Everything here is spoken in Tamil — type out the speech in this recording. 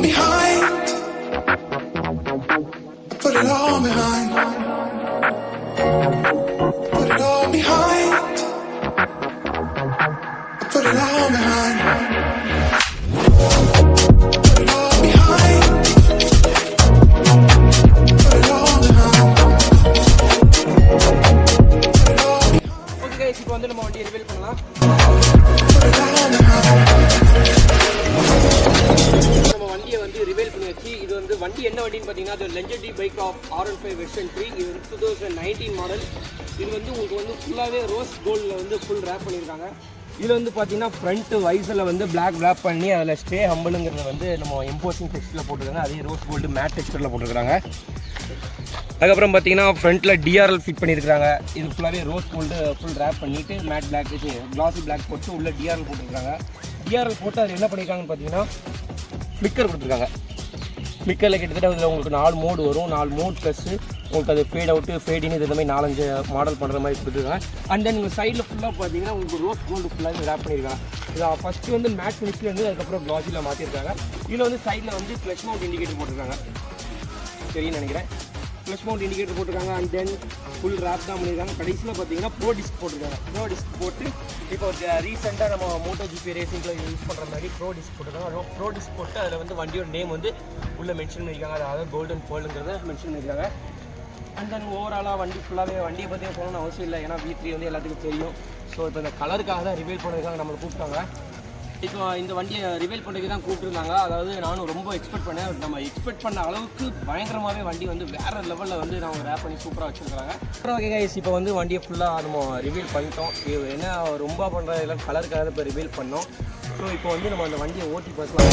behind. Put it all behind. Put it all behind. Put it all behind. Put it all behind. Put it all behind. Okay guys, இப்போ வந்து நம்ம வண்டியை ரிவீல் பண்ணலாம். நம்ம வண்டியை வந்து ரிவீல் பண்ணி வச்சு இது வந்து வண்டி என்ன வண்டின்னு பார்த்தீங்கன்னா அது legendary bike of R15 version 3. இது வந்து 2019 மாடல். இது வந்து உங்களுக்கு வந்து ஃபுல்லாகவே ரோஸ் கோல்டில் வந்து ஃபுல் ரேப் பண்ணியிருக்காங்க. இதில் வந்து பார்த்தீங்கன்னா ஃப்ரண்ட் வைஸில் வந்து பிளாக் ரேப் பண்ணி அதில் ஸ்டே ஹம்பிளுங்கிறத வந்து நம்ம இம்போசிங் டெக்ஸ்டில் போட்டிருக்காங்க. அதே ரோஸ் கோல்டு மேட் டெக்ஸ்டரில் போட்டிருக்காங்க. அதுக்கப்புறம் பார்த்தீங்கன்னா ஃப்ரண்ட்டில் DRL ஃபிட் பண்ணியிருக்காங்க. இது ஃபுல்லாகவே ரோஸ் கோல்டு ஃபுல் ரேப் பண்ணிவிட்டு மேட் பிளாக் கிளாசி பிளாக் போட்டு உள்ள DRL போட்டிருக்காங்க. DRL போட்டு அதில் என்ன பண்ணியிருக்காங்கன்னு பார்த்தீங்கன்னா ஃப்ளிக்கர் கொடுத்துருக்காங்க. ஃப்ளிக்கரில் கிட்டத்தட்ட அதில் உங்களுக்கு 4 மோடு வரும். 4 மோட் ப்ளஸ்ஸு உங்களுக்கு அது ஃபேட் அவுட்டு ஃபேடின்னு இது மாதிரி 4-5 மாடல் பண்ணுற மாதிரி கொடுத்துருக்காங்க. அண்ட் தென் உங்கள் சைடில் ஃபுல்லாக பார்த்தீங்கன்னா உங்களுக்கு ரோஸ் கோல்டு ஃபுல்லாக ரேப் பண்ணியிருக்காங்க. இது ஃபஸ்ட்டு வந்து மேட் ஃபினிஷில் இருந்து அதுக்கப்புறம் க்ளாஸில் மாற்றிருக்காங்க. இதில் வந்து சைடில் வந்து ஃப்ளஷ் மவுண்ட் இண்டிகேட்டர் போட்டிருக்காங்க. சரின்னு நினைக்கிறேன். ஃப்ளஷ் மவுண்ட் இண்டிகேட்டர் போட்டிருக்காங்க. அண்ட் தென் ஃபுல் ரேப் தான் பண்ணியிருக்காங்க. கடைசியில் பார்த்தீங்கன்னா ப்ரோ டிஸ்க் போட்டிருக்காங்க. ப்ரோ டிஸ்க் போட்டு இப்போ ரீசெண்டாக நம்ம மோட்டோ ஜிபி ரேசிங்கில் யூஸ் பண்ணுற மாதிரி ப்ரோ டிஸ்க் போட்டிருக்காங்க. ப்ரோ டிஸ்க் போட்டு அதில் வந்து வண்டியோட நேம் வந்து உள்ளே மென்ஷன் பண்ணியிருக்காங்க. அதாவது கோல்டன் போல்டுங்கிறத மென்ஷன் பண்ணியிருக்காங்க. அண்ட் தென் ஓவராலாக வண்டி ஃபுல்லாகவே வண்டியை பற்றி சொல்லணும்னு அவசியம் இல்லை. ஏன்னா V3 வந்து எல்லாத்துக்கும் தெரியும். ஸோ இப்போ இந்த கலருக்காக தான் ரிவீல் பண்ணுறதுக்காக நம்மளை கூப்பிட்டாங்க. இப்போ இந்த வண்டியை ரிவீல் பண்ணுறதுக்கு தான் கூப்பிட்டுருந்தாங்க. அதாவது நானும் ரொம்ப எக்ஸ்பெக்ட் பண்ணேன். நம்ம எக்ஸ்பெக்ட் பண்ண அளவுக்கு பயங்கரமாகவே வண்டி வந்து வேறு லெவலில் வந்து நம்ம ரேப் பண்ணி சூப்பராக வச்சுருக்காங்க. அப்புறம் ஓகே கைஸ், இப்போ வந்து வண்டியை ஃபுல்லாக நம்ம ரிவீல் பண்ணிட்டோம். என்ன ரொம்ப பண்ணுற எல்லாம் கலருக்காக இப்போ ரிவீல் பண்ணோம். ஸோ இப்போ வந்து நம்ம அந்த வண்டியை ஓட்டி பார்க்கலாம்.